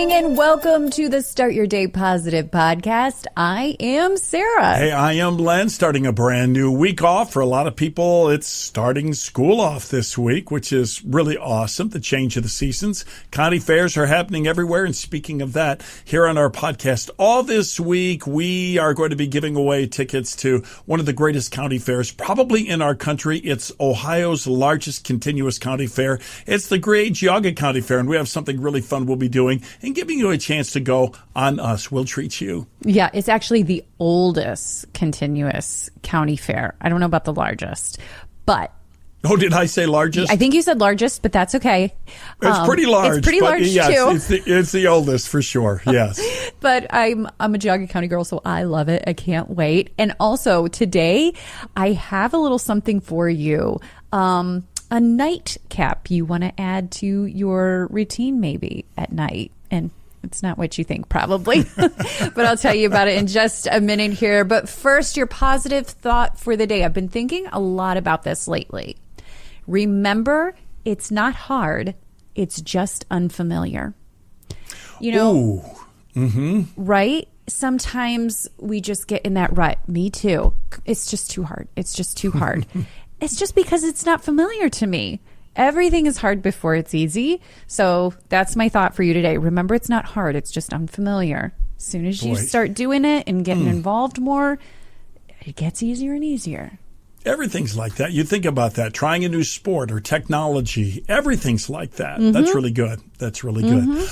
morning and welcome to the Start Your Day Positive podcast. I am Sarah. Hey, I am Len, starting a brand new week off. For a lot of people, it's starting school off this week, which is really awesome, the change of the seasons. County fairs are happening everywhere. And speaking of that, here on our podcast, all this week, we are going to be giving away tickets to one of the greatest county fairs probably in our country. It's Ohio's largest continuous county fair. It's the Great Geauga County Fair, and we have something really fun we'll be doing and giving you a chance to go on us. We'll treat you. Yeah, it's actually the oldest continuous county fair. I don't know about the largest, but... Oh, did I say largest? I think you said largest, but that's okay. It's pretty large. It's pretty large, yes, too. It's the oldest for sure, yes. But I'm a Geauga County girl, so I love it. I can't wait. And also, today, I have a little something for you. A nightcap you want to add to your routine maybe at night. And it's not what you think, probably. But I'll tell you about it in just a minute here. But first, your positive thought for the day. I've been thinking a lot about this lately. Remember, it's not hard. It's just unfamiliar. You know, right? Sometimes we just get in that rut. Me too. It's just too hard. It's just too hard. It's just because it's not familiar to me. Everything is hard before it's easy. So that's my thought for you today. Remember, it's not hard. It's just unfamiliar. As soon as you start doing it and getting involved more, it gets easier and easier. Everything's like that. You think about that. Trying a new sport or technology. Everything's like that. That's really good. That's really good.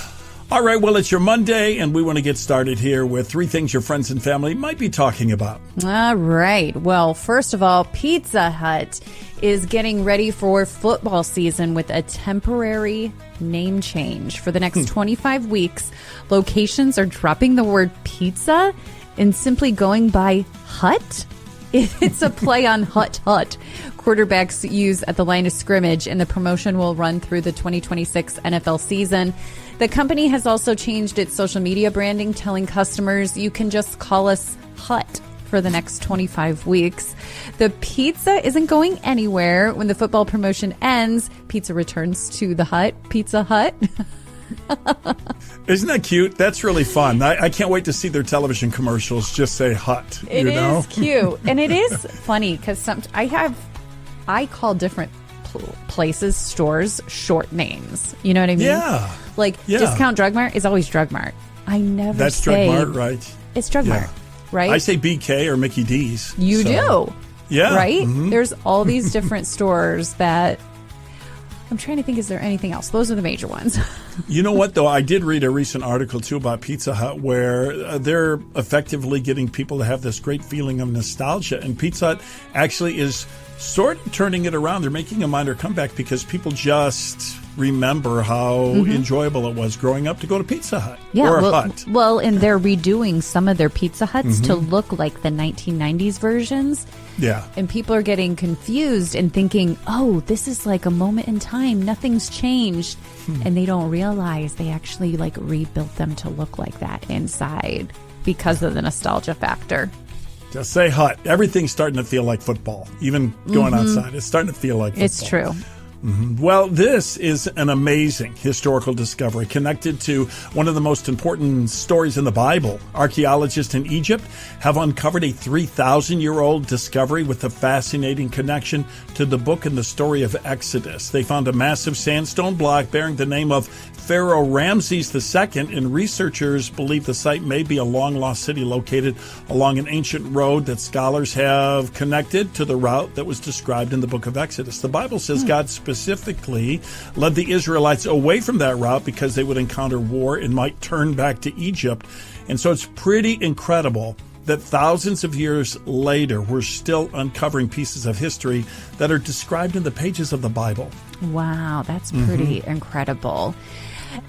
All right, well, it's your Monday, and we want to get started here with 3 things your friends and family might be talking about. All right. Well, first of all, Pizza Hut is getting ready for football season with a temporary name change. For the next 25 weeks, locations are dropping the word pizza and simply going by Hut. It's a play on Hut Hut. Quarterbacks use at the line of scrimmage, and the promotion will run through the 2026 NFL season. The company has also changed its social media branding, telling customers you can just call us Hut for the next 25 weeks. The pizza isn't going anywhere. When the football promotion ends, pizza returns to the Hut, Pizza Hut. Isn't that cute? That's really fun. I can't wait to see their television commercials just say Hut. It is cute. And it is funny because I call different places, stores, short names. You know what I mean? Yeah. Discount Drug Mart is always Drug Mart. I never That's say... Drug Mart, right? It's Drug Mart, right? I say BK or Mickey D's. You do? Yeah. Right? There's all these different stores that... I'm trying to think, is there anything else? Those are the major ones. You know what, though? I did read a recent article, too, about Pizza Hut where they're effectively getting people to have this great feeling of nostalgia. And Pizza Hut actually is sort of turning it around. They're making a minor comeback because people just remember how enjoyable it was growing up to go to Pizza Hut or a Hut. Well, and they're redoing some of their Pizza Huts to look like the 1990s versions. Yeah. And people are getting confused and thinking, oh, this is like a moment in time. Nothing's changed. And they don't realize they actually rebuilt them to look like that inside because of the nostalgia factor. Just say Hut. Everything's starting to feel like football. Even going outside, it's starting to feel like football. It's true. Well, this is an amazing historical discovery connected to one of the most important stories in the Bible. Archaeologists in Egypt have uncovered a 3,000-year-old discovery with a fascinating connection to the book and the story of Exodus. They found a massive sandstone block bearing the name of Pharaoh Ramses II, and researchers believe the site may be a long-lost city located along an ancient road that scholars have connected to the route that was described in the book of Exodus. The Bible says God specifically led the Israelites away from that route because they would encounter war and might turn back to Egypt. And so it's pretty incredible that thousands of years later, we're still uncovering pieces of history that are described in the pages of the Bible. Wow, that's pretty incredible.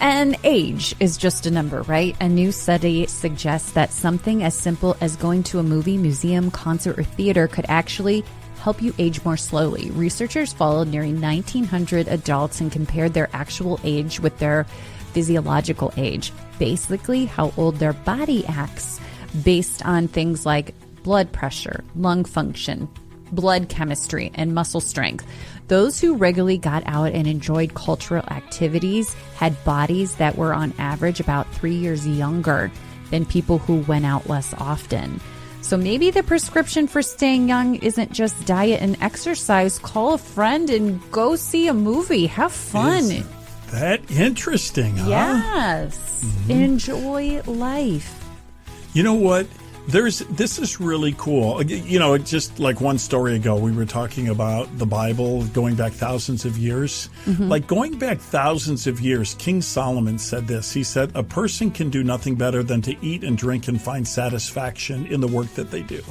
And age is just a number, right? A new study suggests that something as simple as going to a movie, museum, concert, or theater could actually help you age more slowly. Researchers followed nearly 1,900 adults and compared their actual age with their physiological age, basically how old their body acts based on things like blood pressure, lung function, blood chemistry, and muscle strength. Those who regularly got out and enjoyed cultural activities had bodies that were on average about 3 years younger than people who went out less often. So maybe the prescription for staying young isn't just diet and exercise. Call a friend and go see a movie. Have fun. Is that interesting, huh? Yes. Enjoy life. You know what? This is really cool. Just like one story ago, we were talking about the Bible going back thousands of years. Like going back thousands of years, King Solomon said this. He said, a person can do nothing better than to eat and drink and find satisfaction in the work that they do.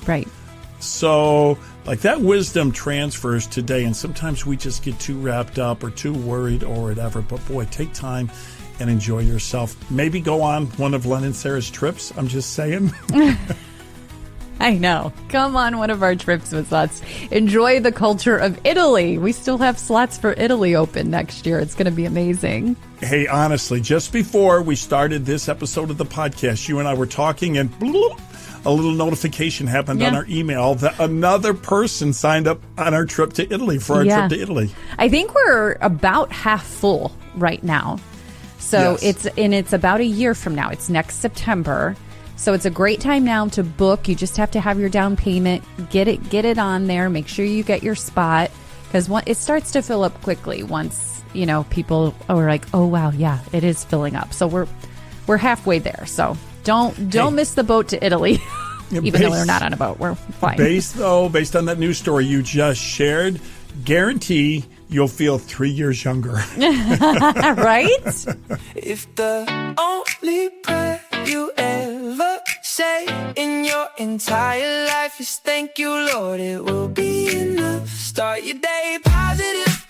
Right. So, like that wisdom transfers today, and sometimes we just get too wrapped up or too worried or whatever. But boy, take time and enjoy yourself. Maybe go on one of Len and Sarah's trips. I'm just saying. I know. Come on one of our trips with us. Enjoy the culture of Italy. We still have slots for Italy open next year. It's going to be amazing. Hey, honestly, just before we started this episode of the podcast, you and I were talking and bloop, a little notification happened on our email that another person signed up on our trip to Italy for our trip to Italy. I think we're about half full right now. So it's about a year from now. It's next September. So it's a great time now to book. You just have to have your down payment. Get it on there. Make sure you get your spot, because it starts to fill up quickly once, people are like, "Oh wow, yeah, it is filling up." So we're halfway there. So don't miss the boat to Italy. Even though we're not on a boat, we're fine. Based on that news story you just shared, guarantee you'll feel 3 years younger. Right? If the only prayer you ever say in your entire life is thank you, Lord, it will be enough. Start your day positive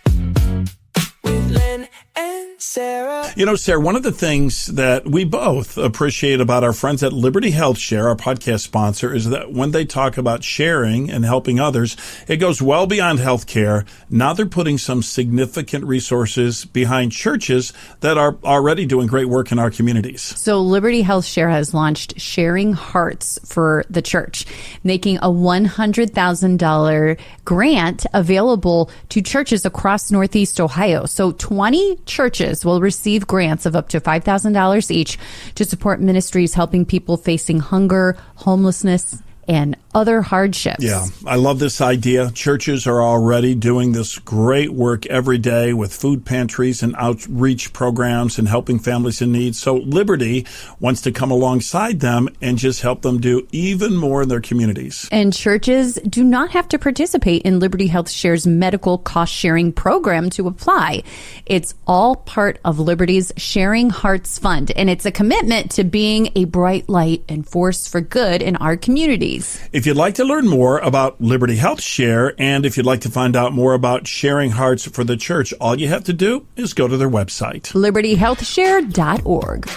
with Len and Sarah. Sarah, one of the things that we both appreciate about our friends at Liberty Health Share, our podcast sponsor, is that when they talk about sharing and helping others, it goes well beyond healthcare. Now they're putting some significant resources behind churches that are already doing great work in our communities. So Liberty Health Share has launched Sharing Hearts for the church, making a $100,000 grant available to churches across Northeast Ohio. So 20 churches will receive grants of up to $5,000 each to support ministries helping people facing hunger, homelessness, and other hardships. Yeah, I love this idea. Churches are already doing this great work every day with food pantries and outreach programs and helping families in need. So Liberty wants to come alongside them and just help them do even more in their communities. And churches do not have to participate in Liberty Health Share's medical cost sharing program to apply. It's all part of Liberty's Sharing Hearts Fund, and it's a commitment to being a bright light and force for good in our communities. If you'd like to learn more about Liberty Health Share, and if you'd like to find out more about Sharing Hearts for the church, all you have to do is go to their website. libertyhealthshare.org.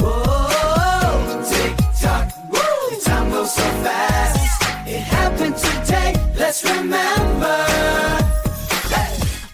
Whoa, tick-tock, woo, time goes so fast. It happened today, let's remember.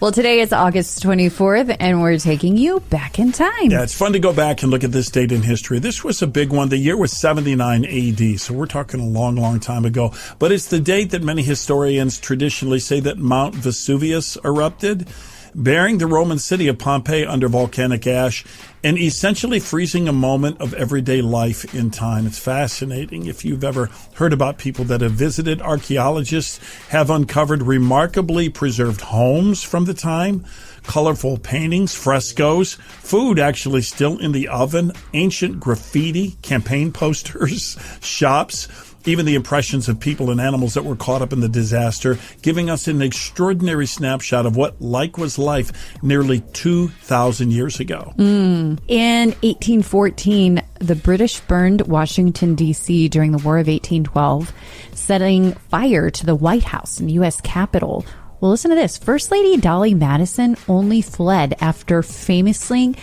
Well, today is August 24th, and we're taking you back in time. Yeah, it's fun to go back and look at this date in history. This was a big one. The year was 79 AD, so we're talking a long, long time ago. But it's the date that many historians traditionally say that Mount Vesuvius erupted, burying the Roman city of Pompeii under volcanic ash and essentially freezing a moment of everyday life in time. It's fascinating. If you've ever heard about people that have visited, archaeologists have uncovered remarkably preserved homes from the time, colorful paintings, frescoes, food actually still in the oven, ancient graffiti, campaign posters, shops, even the impressions of people and animals that were caught up in the disaster, giving us an extraordinary snapshot of what was life nearly 2,000 years ago. In 1814, the British burned Washington, D.C. during the War of 1812, setting fire to the White House and the U.S. Capitol. Well, listen to this. First Lady Dolly Madison only fled after famously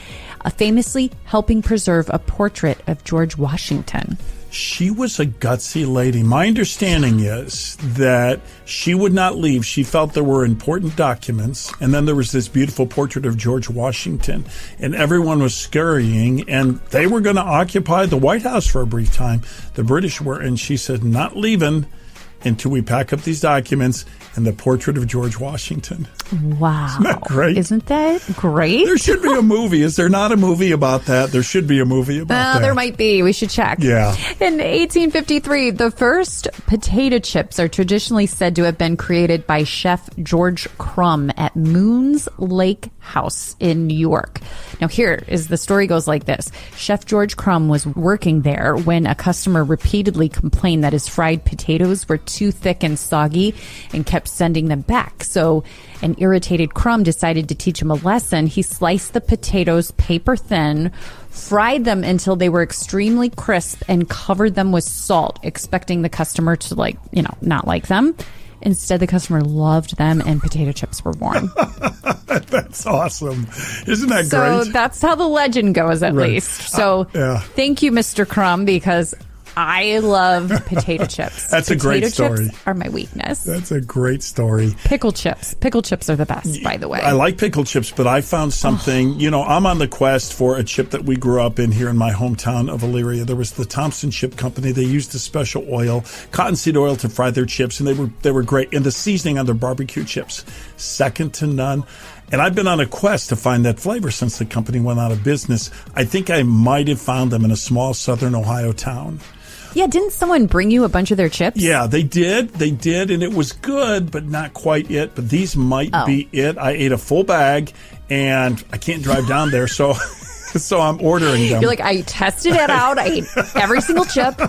helping preserve a portrait of George Washington. She was a gutsy lady. My understanding is that she would not leave. She felt there were important documents, and then there was this beautiful portrait of George Washington, and everyone was scurrying, and they were going to occupy the White House for a brief time. The British were, and she said, not leaving. until we pack up these documents and the portrait of George Washington. Wow. Isn't that great? Isn't that great? There should be a movie. Is there not a movie about that? There should be a movie about that. There might be. We should check. Yeah. In 1853, the first potato chips are traditionally said to have been created by Chef George Crumb at Moon's Lake House in New York. Now, here is the story goes like this. Chef George Crumb was working there when a customer repeatedly complained that his fried potatoes were too thick and soggy and kept sending them back. So an irritated Crumb decided to teach him a lesson. He sliced the potatoes paper thin, fried them until they were extremely crisp, and covered them with salt, expecting the customer to not like them. Instead, the customer loved them and potato chips were born. That's awesome. Isn't that so great? So that's how the legend goes, at least. So thank you, Mr. Crumb, because I love potato chips. That's a great story. Potato chips are my weakness. That's a great story. Pickle chips. Pickle chips are the best, by the way. I like pickle chips, but I found something, I'm on the quest for a chip that we grew up in here in my hometown of Elyria. There was the Thompson Chip Company. They used a special oil, cottonseed oil, to fry their chips, and they were great. And the seasoning on their barbecue chips, second to none. And I've been on a quest to find that flavor since the company went out of business. I think I might have found them in a small southern Ohio town. Yeah, didn't someone bring you a bunch of their chips? Yeah, they did. They did, and it was good, but not quite it. But these might be it. I ate a full bag, and I can't drive down there, so I'm ordering them. You're like, I tested it out. I ate every single chip.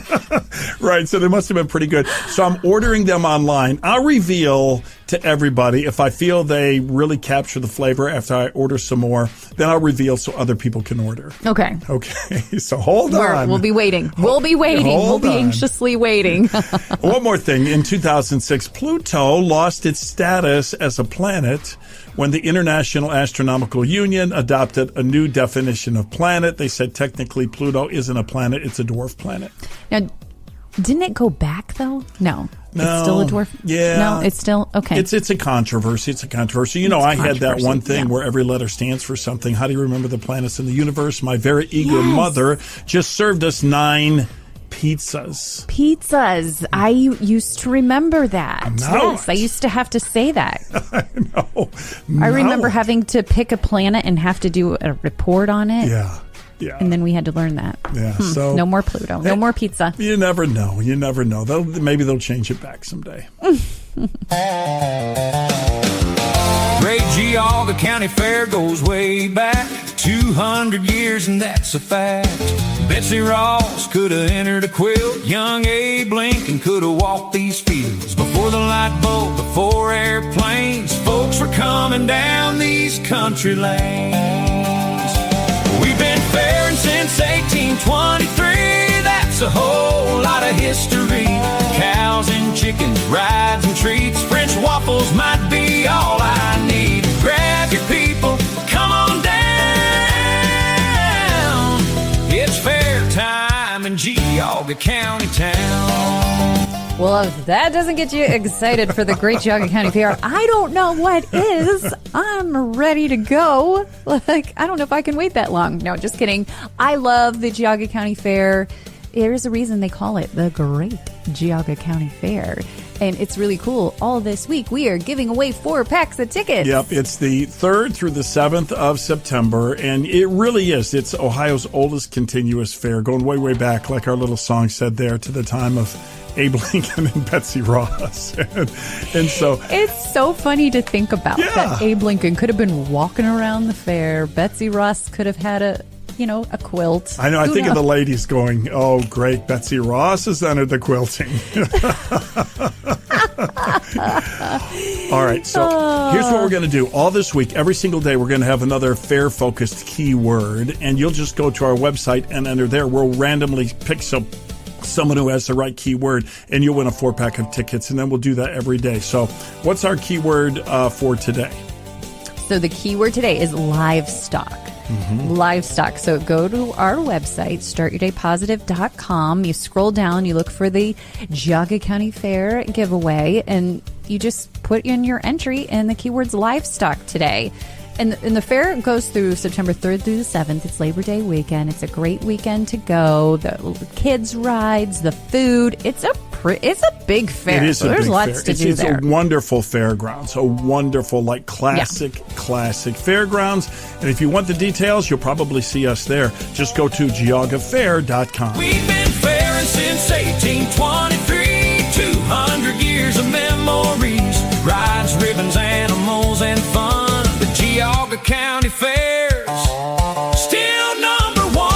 Right, so they must have been pretty good. So I'm ordering them online. I'll reveal to everybody if I feel they really capture the flavor after I order some more. Then I'll reveal so other people can order. Okay. So hold on. We'll be waiting. We'll be anxiously waiting. One more thing. In 2006, Pluto lost its status as a planet when the International Astronomical Union adopted a new definition of planet. They said technically Pluto isn't a planet, it's a dwarf planet. Now, didn't it go back, though? No. It's still a dwarf? Yeah. No, it's still, okay. It's a controversy. I had that one thing where every letter stands for something. How do you remember the planets in the universe? My very eager mother just served us 9 pizzas. I used to remember that. Yes, I used to have to say that. I know. I remember having to pick a planet and have to do a report on it. Yeah. And then we had to learn that. Yeah. So no more Pluto. No more pizza. You never know. Maybe they'll change it back someday. Great Geauga County Fair goes way back 200 years, and that's a fact. Betsy Ross could have entered a quilt. Young Abe Lincoln could have walked these fields. Before the light bulb, before airplanes, folks were coming down these country lanes. We've been fairing since 1823. That's a whole lot of history. Cows and chickens, rides and treats. French waffles might be all I need. Grab your people, come on down. It's fair time in Geauga County town. Well, if that doesn't get you excited for the Great Geauga County Fair, I don't know what is. I'm ready to go. I don't know if I can wait that long. No, just kidding. I love the Geauga County Fair. There's a reason they call it the Great Geauga County Fair. And it's really cool. All this week, we are giving away 4 packs of tickets. Yep, it's the 3rd through the 7th of September, and it really is. It's Ohio's oldest continuous fair, going way, way back, like our little song said there, to the time of Abe Lincoln and Betsy Ross. and so... It's so funny to think about that Abe Lincoln could have been walking around the fair. Betsy Ross could have had a quilt. I know. I think of the ladies going, oh, great, Betsy Ross has entered the quilting. All right, so here's what we're going to do. All this week, every single day, we're going to have another fair-focused keyword, and you'll just go to our website and enter there. We'll randomly pick someone who has the right keyword, and you'll win a 4-pack of tickets, and then we'll do that every day. So what's our keyword for today? So the keyword today is livestock. Mm-hmm. Livestock. So go to our website, startyourdaypositive.com. You scroll down, you look for the Geauga County Fair giveaway, and you just put in your entry, and the keyword's livestock today. And the fair goes through September 3rd through the 7th. It's Labor Day weekend. It's a great weekend to go. The kids' rides, the food. It's a it's a big fair. It is so a there's big lots fair. to do it's there. a wonderful fairgrounds, a wonderful, like, classic fairgrounds. And if you want the details, you'll probably see us there. Just go to geaugafair.com. We've been fairing since 1823, 200 years of memories, rides, ribbons, animals, and fun. The Geauga County Fairs, still number one.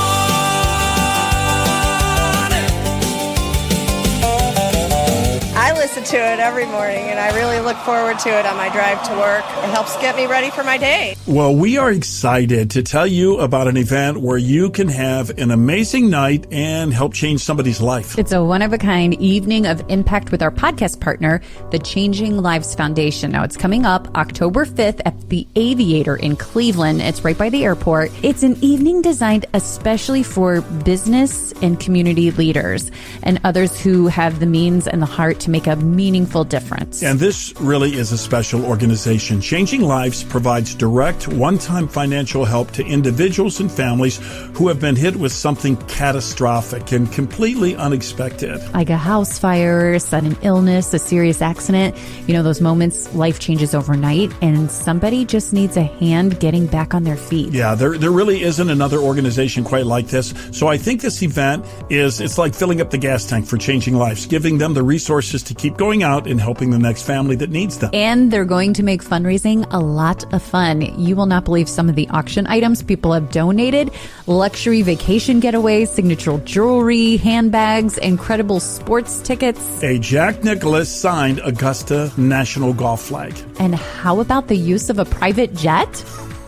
I listen to it every morning, and I really look forward to it on my drive to work. It helps get me ready for my day. Well, we are excited to tell you about an event where you can have an amazing night and help change somebody's life. It's a one-of-a-kind evening of impact with our podcast partner, the Changing Lives Foundation. Now, it's coming up October 5th at the Aviator in Cleveland. It's right by the airport. It's an evening designed especially for business and community leaders and others who have the means and the heart to make a meaningful difference. And this really is a special organization. Changing Lives provides direct, one-time financial help to individuals and families who have been hit with something catastrophic and completely unexpected. Like a house fire, sudden illness, a serious accident. You know, those moments, life changes overnight, and somebody just needs a hand getting back on their feet. Yeah, there really isn't another organization quite like this. So I think this event it's like filling up the gas tank for Changing Lives, giving them the resources to keep going out and helping the next family that needs them. And they're going to make fundraising a lot of fun. You will not believe some of the auction items people have donated. Luxury vacation getaways, signature jewelry, handbags, incredible sports tickets. A Jack Nicklaus signed Augusta National Golf flag. And how about the use of a private jet?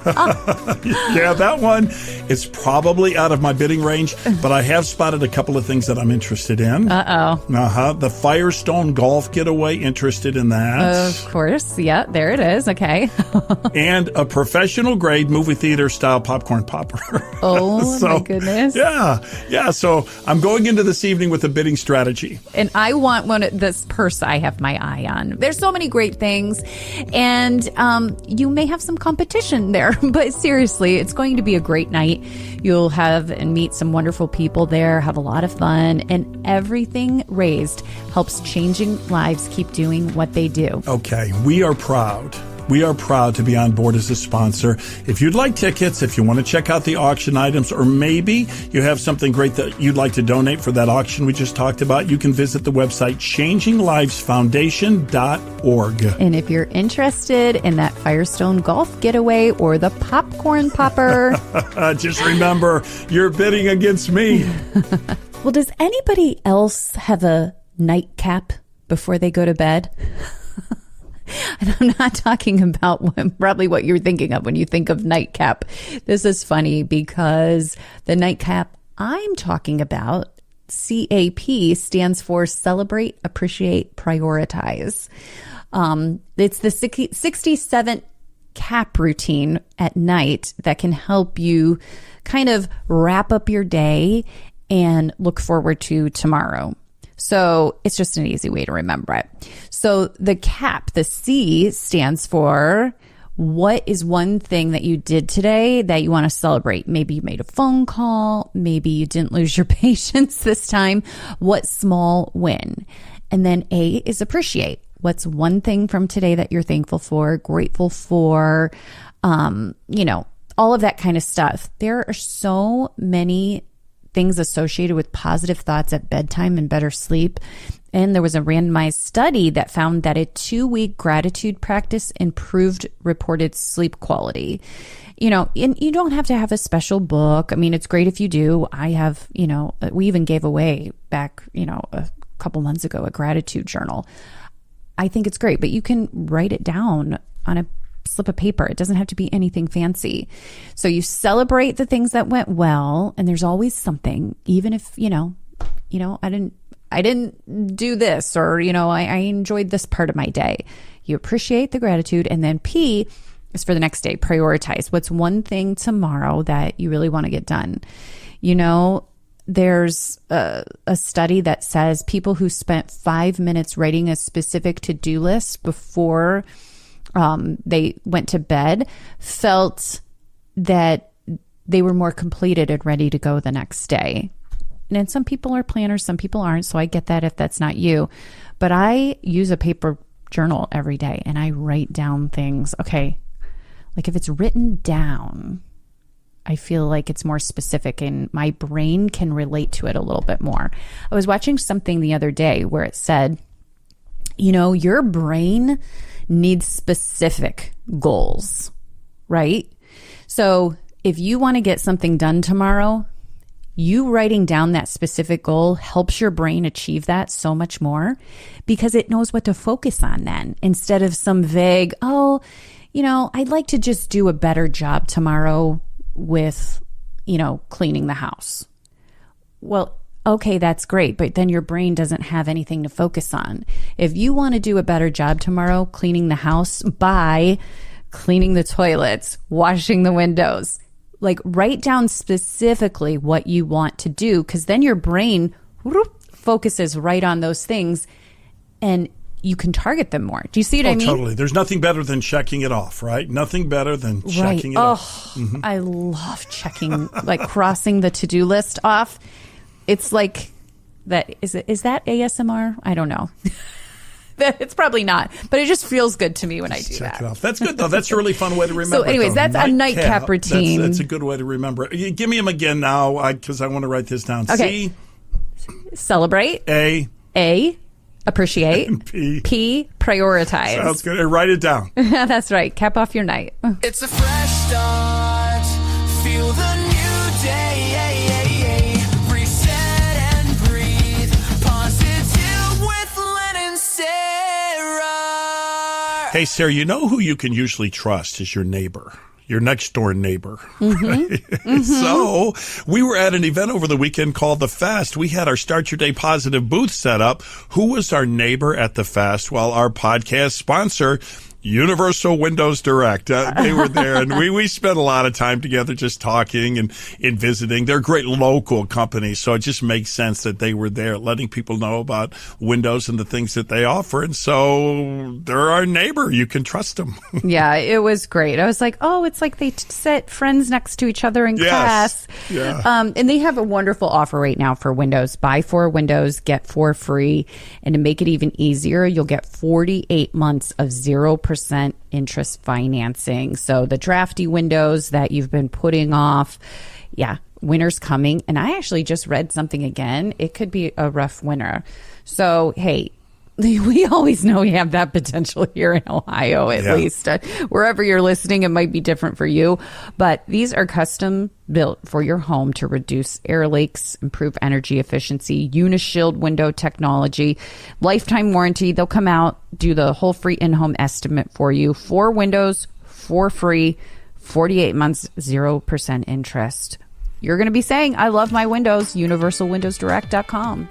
Yeah, that one is probably out of my bidding range, but I have spotted a couple of things that I'm interested in. Uh-oh. The Firestone Golf Getaway, interested in that. Of course. Yeah, there it is. Okay. And a professional grade movie theater style popcorn popper. Oh, my goodness. Yeah. So I'm going into this evening with a bidding strategy. And I want this purse I have my eye on. There's so many great things. And you may have some competition there. But seriously, it's going to be a great night. You'll have and meet some wonderful people there, have a lot of fun, and everything raised helps Changing Lives keep doing what they do. Okay, we are proud. We are proud to be on board as a sponsor. If you'd like tickets, if you want to check out the auction items, or maybe you have something great that you'd like to donate for that auction we just talked about, you can visit the website changinglivesfoundation.org. And if you're interested in that Firestone Golf Getaway or the popcorn popper, just remember, you're bidding against me. Well, does anybody else have a nightcap before they go to bed? And I'm not talking about probably what you're thinking of when you think of nightcap. This is funny because the nightcap I'm talking about, CAP, stands for Celebrate, Appreciate, Prioritize. It's the 67 CAP routine at night that can help you kind of wrap up your day and look forward to tomorrow. So it's just an easy way to remember it. So the CAP, the C, stands for what is one thing that you did today that you want to celebrate? Maybe you made a phone call. Maybe you didn't lose your patience this time. What small win? And then A is appreciate. What's one thing from today that you're thankful for, grateful for, all of that kind of stuff. There are so many things associated with positive thoughts at bedtime and better sleep. And there was a randomized study that found that a 2-week gratitude practice improved reported sleep quality. And you don't have to have a special book. I mean, it's great if you do. I have, we even gave away back, a couple months ago, a gratitude journal. I think it's great, but you can write it down on a slip of paper. It doesn't have to be anything fancy. So you celebrate the things that went well, and there's always something, even if, I didn't do this, or, I enjoyed this part of my day. You appreciate the gratitude. And then P is for the next day. Prioritize. What's one thing tomorrow that you really want to get done? There's a study that says people who spent 5 minutes writing a specific to-do list before they went to bed felt that they were more completed and ready to go the next day. And some people are planners, some people aren't. So I get that if that's not you. But I use a paper journal every day and I write down things. Okay, like if it's written down, I feel like it's more specific and my brain can relate to it a little bit more. I was watching something the other day where it said, your brain needs specific goals, right? So if you want to get something done tomorrow, you writing down that specific goal helps your brain achieve that so much more because it knows what to focus on then instead of some vague, I'd like to just do a better job tomorrow with, cleaning the house. Well, okay, that's great, but then your brain doesn't have anything to focus on. If you want to do a better job tomorrow cleaning the house by cleaning the toilets, washing the windows, like write down specifically what you want to do because then your brain focuses right on those things and you can target them more. Do you see what I mean? Totally. There's nothing better than checking it off, right? Nothing better than checking it off. Mm-hmm. I love checking, like crossing the to-do list off. It's like that. Is that ASMR? I don't know. It's probably not, but it just feels good to me when I do check that. It off. That's good, though. That's a really fun way to remember. So anyways, that's a nightcap routine. That's a good way to remember. Give me them again now because I want to write this down. Okay. C. Celebrate. A. Appreciate. P. Prioritize. Sounds good. Write it down. That's right. Cap off your night. It's a fresh start. Feel the new day. Reset and breathe. Positive with Len and Sarah. Hey, Sarah, you know who you can usually trust is your neighbor. Your next door neighbor. Mm-hmm. Mm-hmm. So we were at an event over the weekend called The Fest. We had our Start Your Day Positive booth set up. Who was our neighbor at The Fest? Well, our podcast sponsor, Universal Windows Direct. They were there, and we spent a lot of time together just talking and visiting. They're a great local company, so it just makes sense that they were there letting people know about Windows and the things that they offer. And so they're our neighbor. You can trust them. Yeah, it was great. I was like, it's like they set friends next to each other in class. Yeah. And they have a wonderful offer right now for Windows. Buy 4 Windows, get 4 free. And to make it even easier, you'll get 48 months of 0% interest financing. So the drafty Windows that you've been putting off, winter's coming. And I actually just read something again. It could be a rough winter. So, hey, we always know we have that potential here in Ohio, at least. Wherever you're listening, it might be different for you. But these are custom built for your home to reduce air leaks, improve energy efficiency, Unishield window technology, lifetime warranty. They'll come out, do the whole free in-home estimate for you. 4 windows, 4 free, 48 months, 0% interest. You're going to be saying, I love my windows, universalwindowsdirect.com.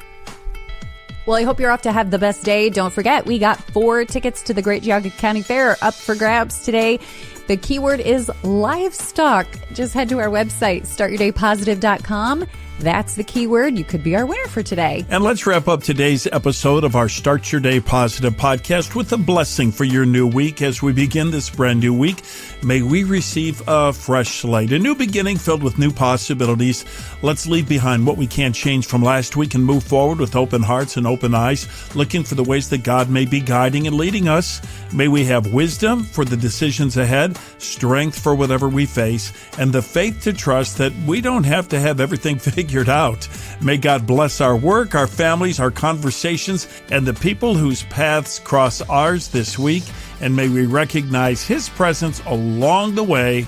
Well, I hope you're off to have the best day. Don't forget, we got 4 tickets to the Great Geauga County Fair up for grabs today. The keyword is livestock. Just head to our website, startyourdaypositive.com. That's the keyword. You could be our winner for today. And let's wrap up today's episode of our Start Your Day Positive podcast with a blessing for your new week. As we begin this brand new week, may we receive a fresh slate, a new beginning filled with new possibilities. Let's leave behind what we can't change from last week and move forward with open hearts and open eyes, looking for the ways that God may be guiding and leading us. May we have wisdom for the decisions ahead, strength for whatever we face, and the faith to trust that we don't have to have everything figured out. May God bless our work, our families, our conversations, and the people whose paths cross ours this week. And may we recognize His presence along the way.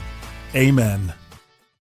Amen.